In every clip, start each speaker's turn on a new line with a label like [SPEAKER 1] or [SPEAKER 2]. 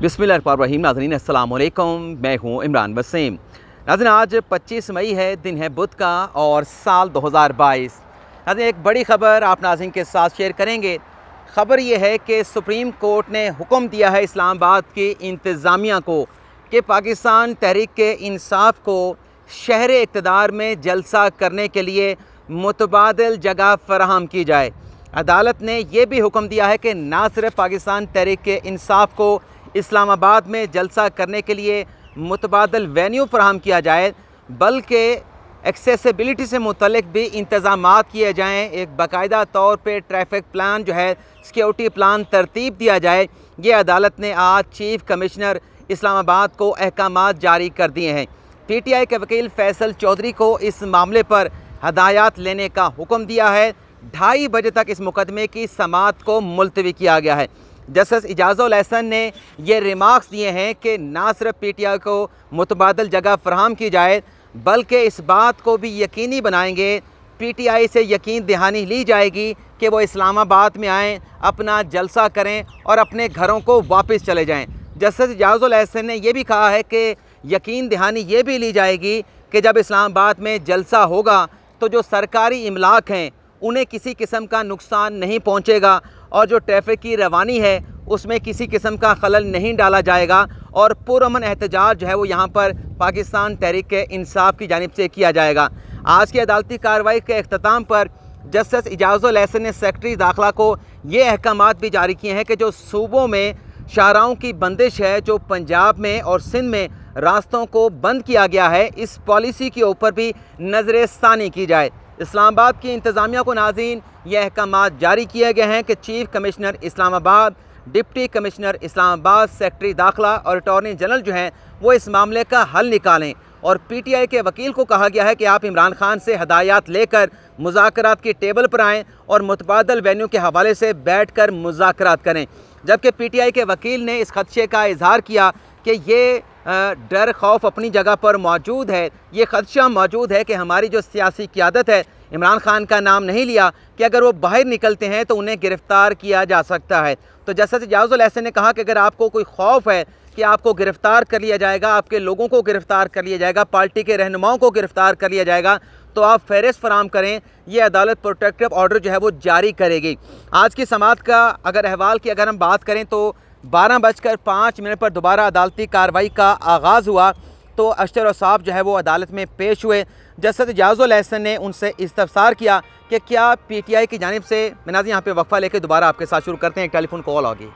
[SPEAKER 1] बिस्मिल्लाहिर्रहमानिर्रहीम। नाज़रीन अस्सलाम वालेकुम, मैं हूँ इमरान वसीम। नाज़रीन आज 25 मई है, दिन है बुध का और साल 2022। नाज़रीन एक बड़ी ख़बर आप नाज़रीन के साथ शेयर करेंगे। ख़बर ये है कि सुप्रीम कोर्ट ने हुक्म दिया है इस्लामाबाद की इंतज़ामिया को कि पाकिस्तान तहरीक इंसाफ को शहर इक़्तिदार में जलसा करने के लिए मुतबादिल जगह फ़राहम की जाए। अदालत ने यह भी हुक्म दिया है कि ना सिर्फ पाकिस्तान तहरीक इंसाफ को इस्लामाबाद में जलसा करने के लिए मुतबादिल वेन्यू फराहम किया जाए, बल्कि एक्सेसिबिलिटी से मुतल्लिक भी इंतज़ामात किए जाएँ। एक बाकायदा तौर पे ट्रैफिक प्लान जो है, सिक्योरिटी प्लान तरतीब दिया जाए। ये अदालत ने आज चीफ कमिश्नर इस्लामाबाद को अहकामात जारी कर दिए हैं। PTI के वकील फैसल चौधरी को इस मामले पर हदायत लेने का हुक्म दिया है। 2:30 बजे तक इस मुकदमे की समाअत को मुलतवी किया गया है। जस्टिस इजाज़ुल एहसन ने ये रिमार्क्स दिए हैं कि ना सिर्फ PTI को मुतबादिल जगह फराहम की जाए, बल्कि इस बात को भी यकीनी बनाएंगे, PTI से यकीन दहानी ली जाएगी कि वो इस्लामाबाद में आएँ, अपना जलसा करें और अपने घरों को वापस चले जाएँ। जस्टिस इजाज़ुल एहसन ने यह भी कहा है कि यकीन दहानी ये भी ली जाएगी कि जब इस्लामाबाद में जलसा होगा तो जो सरकारी इमलाक हैं उन्हें किसी किस्म का नुकसान नहीं पहुंचेगा और जो ट्रैफिक की रवानी है उसमें किसी किस्म का खलल नहीं डाला जाएगा और पुरअमन एहतजाज जो है वो यहाँ पर पाकिस्तान तहरीक इंसाफ की जानिब से किया जाएगा। आज की अदालती कार्रवाई के अख्ताम पर जस्टिस इजाज़ुल एहसन ने सेक्रेटरी दाखिला को ये अहकामात भी जारी किए हैं कि जो सूबों में शाहराहों की बंदिश है, जो पंजाब में और सिंध में रास्तों को बंद किया गया है, इस पॉलिसी के ऊपर भी नज़र-ए-सानी की जाए। इस्लामाबाद की इंतज़ामिया को नाज़रीन ये अहकामात जारी किए गए हैं कि chief commissioner Islamabad, deputy commissioner Islamabad, secretary दाखिला और अटॉर्नी जनरल जो हैं वो इस मामले का हल निकालें। और PTI के वकील को कहा गया है कि आप इमरान खान से हदायत लेकर मुज़ाकरात की टेबल पर आएँ और मुतबादिल वेन्यू के हवाले से बैठ कर मुज़ाकरात करें। जबकि PTI के वकील ने इस खदशे का इजहार किया कि ये डर खौफ अपनी जगह पर मौजूद है, ये खदशा मौजूद है कि हमारी जो सियासी क़यादत है, इमरान खान का नाम नहीं लिया, कि अगर वो बाहर निकलते हैं तो उन्हें गिरफ़्तार किया जा सकता है। तो जस्टिस इजाज़ुल एहसन ने कहा कि अगर आपको कोई खौफ है कि आपको गिरफ़्तार कर लिया जाएगा, आपके लोगों को गिरफ़्तार कर लिया जाएगा, पार्टी के रहनुमाओं को गिरफ़्तार कर लिया जाएगा, तो आप फ़हरिस्त फराहम करें। ये अदालत प्रोटेक्टिव ऑर्डर जो है वो जारी करेगी। आज की समाअत का अगर अहवाल की अगर हम बात करें तो 12:05 पर दोबारा अदालती कार्रवाई का आगाज़ हुआ तो अशतर साहब जो है वो अदालत में पेश हुए। जस्टिस इजाज़ुल एहसन ने उनसे इस्तफसार किया कि क्या PTI की जानिब से, मैं नाज़रीन यहाँ पे वक्फ़ा लेके दोबारा आपके साथ शुरू करते हैं, एक टेलीफोन कॉल आ गई।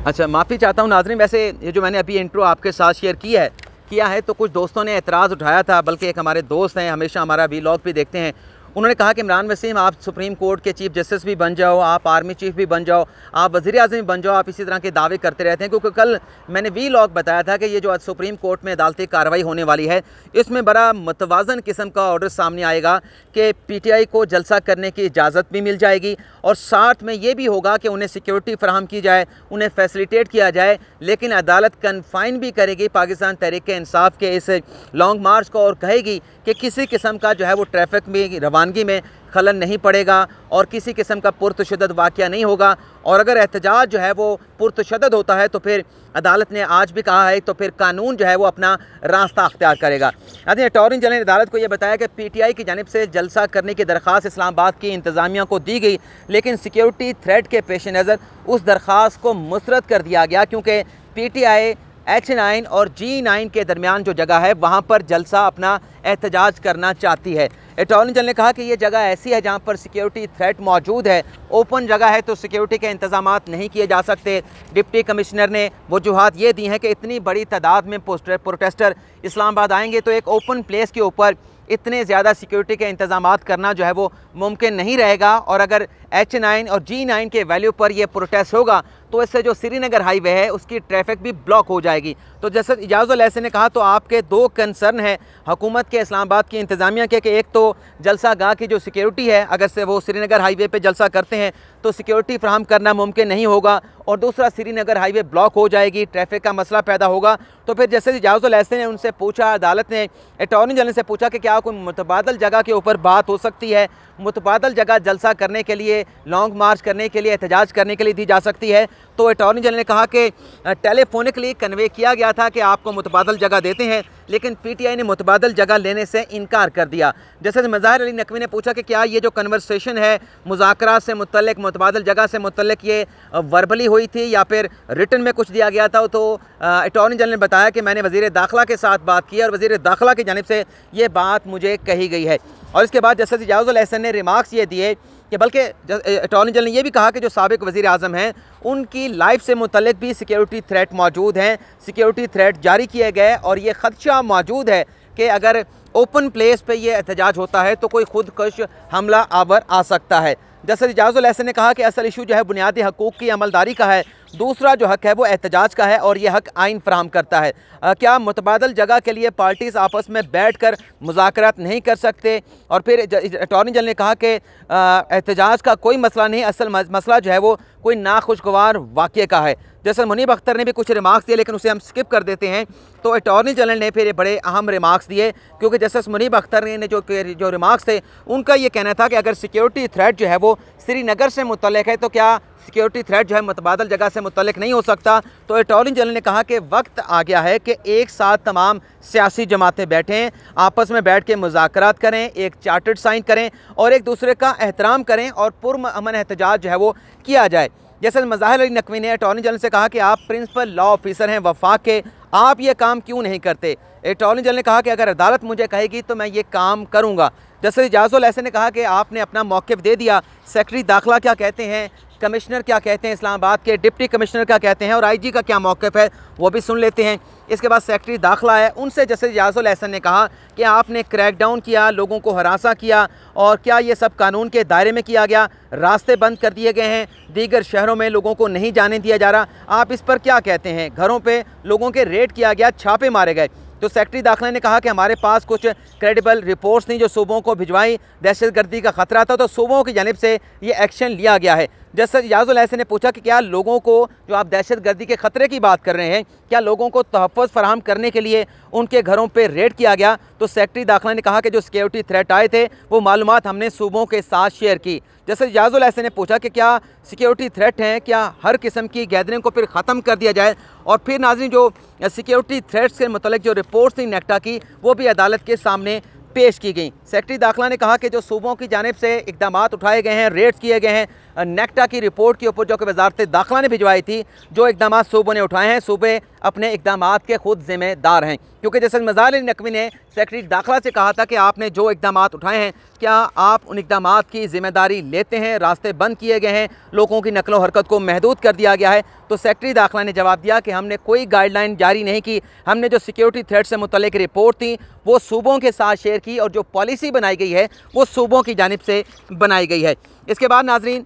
[SPEAKER 1] अच्छा, माफ़ी चाहता हूँ नाज़रीन, वैसे ये जो मैंने अभी इंट्रो आपके साथ शेयर किया है तो कुछ दोस्तों ने एतराज़ उठाया था, बल्कि एक हमारे दोस्त हैं, हमेशा हमारा वीलॉग भी देखते हैं, उन्होंने कहा कि इमरान वसीम आप सुप्रीम कोर्ट के चीफ जस्टिस भी बन जाओ, आप आर्मी चीफ भी बन जाओ, आप वज़ीर आज़म भी बन जाओ, आप इसी तरह के दावे करते रहते हैं। क्योंकि कल मैंने वीलॉग बताया था कि ये जो आज सुप्रीम कोर्ट में अदालती कार्रवाई होने वाली है, इसमें बड़ा मतवाज़न किस्म का ऑर्डर सामने आएगा कि PTI को जलसा करने की इजाज़त भी मिल जाएगी और साथ में ये भी होगा कि उन्हें सिक्योरिटी फराहम की जाए, उन्हें फैसिलिटेट किया जाए, लेकिन अदालत कन्फाइन भी करेगी पाकिस्तान तहरीक इंसाफ के इस लॉन्ग मार्च को और कहेगी कि किसी किस्म का जो है वो ट्रैफिक में रवानगी में खलल नहीं पड़ेगा और किसी किस्म का पुरतशद्दद वाक़या नहीं होगा। और अगर एहतजाज जो है वो पुरतशद्दद होता है तो फिर अदालत ने आज भी कहा है तो फिर कानून जो है वो अपना रास्ता अख्तियार करेगा। अटॉर्नी जनरल ने अदालत को यह बताया कि PTI की जानिब से जलसा करने की दरख्वास्त इस्लामाबाद की इंतज़ामिया को दी गई, लेकिन सिक्योरिटी थ्रेट के पेश नज़र उस दरख्वास्त को मुस्तरद कर दिया गया, क्योंकि PTI H9 और G9 के दरमियान जो जगह है वहाँ पर जलसा अपना एहतजाज करना चाहती है। अटॉर्नी जनरल ने कहा कि ये जगह ऐसी है जहाँ पर सिक्योरिटी थ्रेट मौजूद है, ओपन जगह है तो सिक्योरिटी के इंतजामात नहीं किए जा सकते। डिप्टी कमिश्नर ने वजूहात ये दी हैं कि इतनी बड़ी तादाद में प्रोटेस्टर इस्लामाबाद आएंगे तो एक ओपन प्लेस के ऊपर इतने ज़्यादा सिक्योरिटी के इंतजामात करना जो है वो मुमकिन नहीं रहेगा, और अगर H9 और G9 के वैल्यू पर यह प्रोटेस्ट होगा तो इससे जो श्रीनगर हाईवे है उसकी ट्रैफिक भी ब्लॉक हो जाएगी। तो जैसे इजाज़ुल एहसन ने कहा तो आपके दो कंसर्न हैं हुकूमत के, इस्लामाबाद की इंतज़ामिया के, कि एक तो जलसा गाह की जो सिक्योरिटी है, अगर से वो श्रीनगर हाईवे पे जलसा करते हैं तो सिक्योरिटी फ्राहम करना मुमकिन नहीं होगा, और दूसरा श्रीनगर हाईवे ब्लॉक हो जाएगी, ट्रैफिक का मसला पैदा होगा। तो फिर जैसे इजाज़ुल एहसन ने उनसे पूछा, अदालत ने अटॉर्नी जनरल से पूछा कि क्या कोई मुतबादल जगह के ऊपर बात हो सकती है, मुतबादल जगह जलसा करने के लिए, लॉन्ग मार्च करने के लिए, एहतजाज करने के लिए दी जा सकती है। तो अटॉर्नी जनरल ने कहा कि टेलीफोनिकली कन्वे किया गया था कि आपको मुतबादल जगह देते हैं, लेकिन पीटीआई ने मुतबादल जगह लेने से इनकार कर दिया। जैसे मज़ाहिर अली नकवी ने पूछा कि क्या ये जो कन्वर्सेशन है मुज़ाकरात से मुतल्लिक, मुतबादल जगह से मुतल्लिक, ये वर्बली हुई थी या फिर रिटन में कुछ दिया गया था। तो अटॉर्नी जनरल ने बताया कि मैंने वज़ीर दाखिला के साथ बात की और वज़ीर दाखिला की जानिब से ये बात मुझे कही गई है। और इसके बाद जस्टिस इजाज़ुल एहसन ने रिमार्क्स ये दिए कि बल्कि अटॉर्नी जनरल ने यह भी कहा कि जो साबिक वज़ीर आज़म हैं उनकी लाइफ से मुतल्लिक भी सिक्योरिटी थ्रेट मौजूद हैं, सिक्योरिटी थ्रेट जारी किए गए और ये ख़दशा मौजूद है कि अगर ओपन प्लेस पे ये एहतजाज होता है तो कोई खुदकश हमला आवर आ सकता है। जस्टिस इजाज़ुल एहसन ने कहा कि असल इशू जो है बुनियादी हकूक़ की अमलदारी का है, दूसरा जो हक है वो एहतजाज का है और ये हक आइन फराहम करता है। क्या मुतबादल जगह के लिए पार्टीज़ आपस में बैठ कर मुज़ाकरात नहीं कर सकते? और फिर अटॉर्नी जनरल ने कहा कि एहतजाज का कोई मसला नहीं, असल मसला जो है वो कोई नाखुशगवार वाक़े का है। जैसे मुनीब अख्तर ने भी कुछ रिमार्क्स दिए, लेकिन उसे हम स्किप कर देते हैं। तो अटॉर्नी जनरल ने फिर बड़े अहम रिमार्क्स दिए, क्योंकि जस्टिस मुनीब अख्तर ने जो रिमार्क्स थे उनका ये कहना था कि अगर सिक्योरिटी थ्रेट जो है वो श्रीनगर से मुतल्लिक है तो क्या सिक्योरिटी थ्रेट जो है मुतबादल जगह से मुतल्लिक नहीं हो सकता। तो अटॉर्नी जनरल ने कहा कि वक्त आ गया है कि एक साथ तमाम सियासी जमातें बैठें, आपस में बैठ के मुज़ाकरात करें, एक चार्टर साइन करें और एक दूसरे का एहतराम करें और पुरअमन एहतजाज जो है वो किया जाए। जैसे मज़ाहिर अली नकवी ने अटॉर्नी जनरल से कहा कि आप प्रिंसिपल लॉ ऑफिसर हैं वफाक के, आप ये काम क्यों नहीं करते? अटॉर्नी जनरल ने कहा कि अगर अदालत मुझे कहेगी तो मैं ये काम करूँगा। जैसे इजाज़ुल एहसन ने कहा कि आपने अपना मौक़िफ़ दे दिया, सेक्रेटरी दाखिला क्या कहते हैं, कमिश्नर क्या कहते हैं, इस्लामाबाद के डिप्टी कमिश्नर क्या कहते हैं और आईजी का क्या मौक़िफ़ है वो भी सुन लेते हैं। इसके बाद सेक्रेटरी दाखिला है, उनसे जैसे इजाज़ुल एहसन ने कहा कि आपने क्रैकडाउन किया, लोगों को हरासा किया और क्या ये सब कानून के दायरे में किया गया? रास्ते बंद कर दिए गए हैं, दीगर शहरों में लोगों को नहीं जाने दिया जा रहा, आप इस पर क्या कहते हैं? घरों पर लोगों के रेड किया गया, छापे मारे गए। तो सेक्रेटरी दाखिला ने कहा कि हमारे पास कुछ क्रेडिबल रिपोर्ट्स थी जो सूबों को भिजवाई, दहशतगर्दी का ख़तरा था तो सूबों की जानिब से ये एक्शन लिया गया है। जैसे इजाज़ुल एहसन ने पूछा कि क्या लोगों को, जो आप दहशतगर्दी के ख़तरे की बात कर रहे हैं, क्या लोगों को तहफ़्फ़ुज़ फराहम करने के लिए उनके घरों पे रेड किया गया? तो सेक्रेटरी दाखिला ने कहा कि जो सिक्योरिटी थ्रेट आए थे वो मालूमात हमने सूबों के साथ शेयर की। जैसे इजाज़ुल एहसन ने पूछा कि क्या सिक्योरिटी थ्रेट हैं, क्या हर किस्म की गैदरिंग को फिर ख़त्म कर दिया जाए? और फिर नाज़रीन जो सिक्योरिटी थ्रेट्स के मतलब जो रिपोर्ट्स थी नेक्टा की वो भी अदालत के सामने पेश की गई। सेक्रेटरी दाखिला ने कहा कि जो सूबों की जानिब से इक़दाम उठाए गए हैं, रेड्स किए गए हैं, नेक्टा की रिपोर्ट के ऊपर जो कि वज़ारत दाखिला ने भिजवाई थी, जो इक़दाम सूबों ने उठाए हैं, सूबे अपने इक़दाम के खुद ज़िम्मेदार हैं। क्योंकि जैसे मज़ाहिर अली नकवी ने सेक्रेटरी दाखिला से कहा था कि आपने जो इक़दाम उठाए हैं क्या आप उन इक़दाम की ज़िम्मेदारी लेते हैं? रास्ते बंद किए गए हैं, लोगों की नकलो हरकत को महदूद कर दिया गया है। तो सेक्रेटरी दाखिला ने जवाब दिया कि हमने कोई गाइडलाइन जारी नहीं की, हमने जो सिक्योरिटी थ्रेट से मुतल्लिक रिपोर्ट थी वो सूबों के साथ शेयर की और जो पॉलिसी बनाई गई है वो सूबों की जानिब से बनाई गई है। इसके बाद नाज़रीन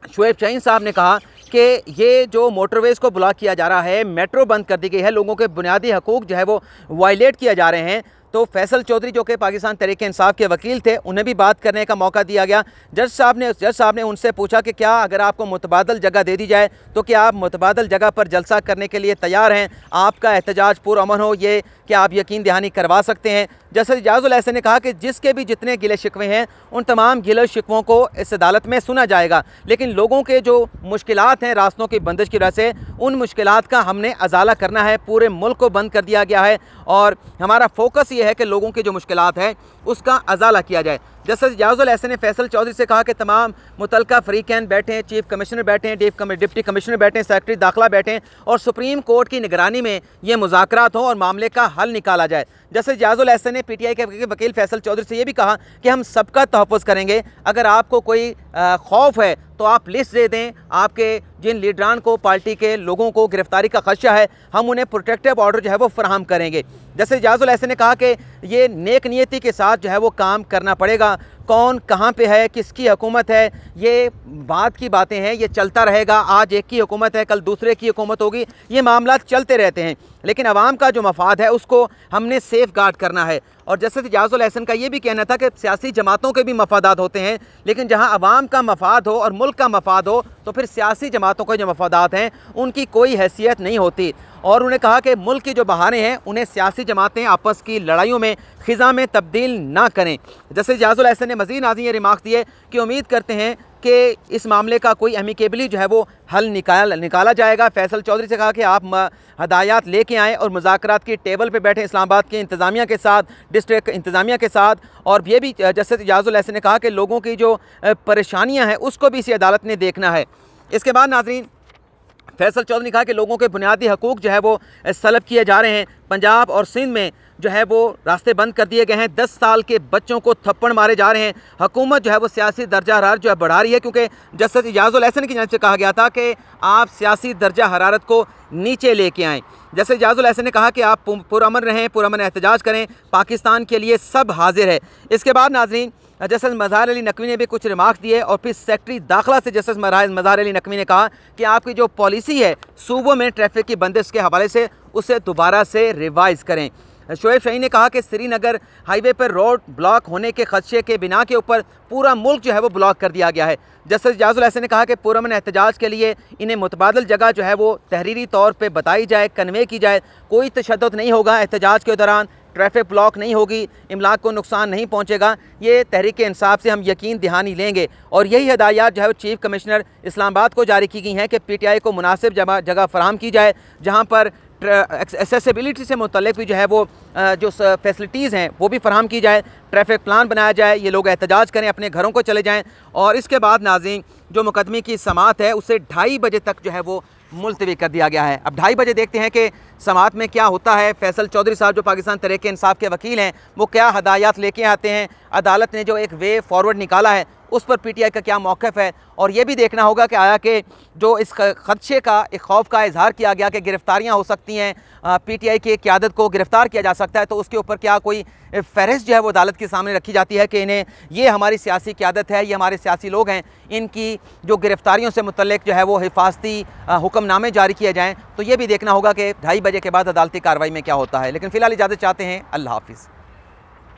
[SPEAKER 1] शुएब शाहीन साहब ने कहा कि ये जो मोटरवेज़ को ब्लॉक किया जा रहा है, मेट्रो बंद कर दी गई है, लोगों के बुनियादी हकूक़ जो है वो वायलेट किया जा रहे हैं। तो फैसल चौधरी जो कि पाकिस्तान तहरीक इंसाफ के वकील थे, उन्हें भी बात करने का मौका दिया गया। जज साहब ने उनसे पूछा कि क्या अगर आपको मुतबादल जगह दे दी जाए तो क्या आप मुतबादल जगह पर जलसा करने के लिए तैयार हैं? आपका एहतजाज पुरअमन हो, ये क्या आप यकीन दहानी करवा सकते हैं? जैसे इजाज़ुल एहसन ने कहा कि जिसके भी जितने गिले शिकवे हैं उन तमाम गिले शिकवों को इस अदालत में सुना जाएगा, लेकिन लोगों के जो मुश्किलात हैं रास्तों की बंदिश की वजह से, उन मुश्किलात का हमने अजाला करना है। पूरे मुल्क को बंद कर दिया गया है और हमारा फोकस ये है कि लोगों की जो मुश्किलात हैं उसका अजाला किया जाए। जैसे इजाज़ुल एहसन ने फैसल चौधरी से कहा कि तमाम मुतल्लिका फ़रीक़ैन बैठें, चीफ कमिश्नर बैठें, डिप्टी कमिश्नर बैठें, सेक्रेटरी दाखिला बैठें और सुप्रीम कोर्ट की निगरानी में ये मुज़ाकरात हों और मामले का हल निकाला जाए। जैसे इजाज़ुल एहसन ने पीटीआई के वकील फैसल चौधरी से ये भी कहा कि हम सबका तहफ़्फ़ुज़ करेंगे, अगर आपको कोई खौफ है तो आप लिस्ट दे दें, आपके जिन लीडरान को, पार्टी के लोगों को गिरफ्तारी का खदशा है, हम उन्हें प्रोटेक्टिव ऑर्डर जो है वो फराहम करेंगे। जैसे इजाज़ुल एहसन ने कहा कि ये नेक नियति के साथ जो है वो काम करना पड़ेगा, कौन कहाँ पे है, किसकी हुकूमत है, ये बात की बातें हैं, ये चलता रहेगा। आज एक की हुकूमत है, कल दूसरे की हुकूमत होगी, ये मामला चलते रहते हैं। लेकिन आवाम का जो मफाद है उसको हमने सेफ़ गार्ड करना है। और जस्टिस इजाज़ुल एहसन का ये भी कहना था कि सियासी जमातों के भी मफादात होते हैं, लेकिन जहाँ आवाम का मफाद हो और मुल्क का मफाद हो तो फिर सियासी जमातों के जो मफादात हैं उनकी कोई हैसियत नहीं होती। और उन्हें कहा कि मुल्क की जो बहारें हैं उन्हें सियासी जमातें आपस की लड़ाइयों में ख़िज़ा में तब्दील ना करें। जस्टिस इजाज़ुल एहसन ने मज़ीद नाज़रीन ये रिमार्क दिए कि उम्मीद करते हैं कि इस मामले का कोई एमिकेबली जो है वो हल निकाला जाएगा। फैसल चौधरी से कहा कि आप हदायत लेके आएँ और मुज़ाकरात की टेबल पे बैठें इस्लामाबाद के इंतज़ामिया के साथ, डिस्ट्रिक्ट इंतज़ामिया के साथ। और ये भी जस्टिस इजाज़ुल एहसन ने कहा कि लोगों की जो परेशानियाँ हैं उसको भी इसी अदालत ने देखना है। इसके बाद नाज़रीन फैसल चौधरी ने कहा कि लोगों के बुनियादी हकूक़ जो है वो सलब किए जा रहे हैं। पंजाब और सिंध में जो है वो रास्ते बंद कर दिए गए हैं। 10 साल के बच्चों को थप्पड़ मारे जा रहे हैं। हुकूमत जो है वो सियासी दर्जा हरारत जो है बढ़ा रही है, क्योंकि जस्टिस इजाज़ुल एहसन की जानिब से कहा गया था कि आप सियासी दर्जा हरारत को नीचे लेके आएँ। जस्टिस इजाज़ुल एहसन ने कहा कि आप पुरअमन रहें, पुरअमन एहतजाज करें, पाकिस्तान के लिए सब हाजिर है। इसके बाद नाज़रीन जस्टिस मज़हर अली नकवी ने भी कुछ रिमार्क दिए और फिर सेक्रेटरी दाखिला से जस्टिस मज़हर अली नकवी ने कहा कि आपकी जो पॉलिसी है सूबों में ट्रैफिक की बंदिश के हवाले से उसे दोबारा से रिवाइज़ करें। शोएब शाहीन ने कहा कि श्रीनगर हाईवे पर रोड ब्लॉक होने के खदशे के बिना के ऊपर पूरा मुल्क जो है वो ब्लॉक कर दिया गया है। जस्टिस इजाज़ुल एहसन ने कहा कि पुरअमन एहतजाज के लिए इन्हें मुतबादल जगह जो है वो तहरीरी तौर पर बताई जाए, कन्वे की जाए। कोई तशद्दुद नहीं होगा एहतजाज के दौरान, ट्रैफिक ब्लॉक नहीं होगी, इमलाक को नुकसान नहीं पहुंचेगा। ये तहरीक इंसाफ से हम यकीन दहानी लेंगे। और यही हिदायत जो है चीफ कमिश्नर इस्लामाबाद को जारी की गई हैं कि PTI को मुनासिब जगह फराहम की जाए जहाँ पर एक्सेसिबिलिटी से मुतल्लिक भी जो है वो जो फैसिलिटीज़ हैं वो भी फराहम की जाए, ट्रैफिक प्लान बनाया जाए, ये लोग एहतजाज करें, अपने घरों को चले जाएँ। और इसके बाद नाज़रीन जो मुकदमे की समाअत है उसे 2:30 बजे तक जो है वो मुलतवी कर दिया गया है। अब 2:30 बजे देखते हैं कि समाअत में क्या होता है। फैसल चौधरी साहब जो पाकिस्तान तहरीक इंसाफ के वकील हैं वो क्या हदायत लेके आते हैं, अदालत ने जो एक वे फॉरवर्ड निकाला है उस पर PTI का क्या मौक़िफ़ है। और ये भी देखना होगा कि आया कि जो इस खदशे का, एक खौफ का इजहार किया गया कि गिरफ़्तारियाँ हो सकती हैं, PTI की क़यादत को गिरफ़्तार किया जा सकता है, तो उसके ऊपर क्या कोई फ़हरिस्त जो है वो अदालत के सामने रखी जाती है कि इन्हें, ये हमारी सियासी क़यादत है, ये हमारे सियासी लोग हैं, इनकी जो गिरफ़्तारियों से मुतल्लिक जो है वो हिफाजती हुक्मनामे जारी किए जाएँ। तो ये भी देखना होगा कि 2:30 बजे के बाद अदालती कार्रवाई में क्या होता है। लेकिन फ़िलहाल इजाज़त चाहते हैं। अल्लाह हाफ़िज़।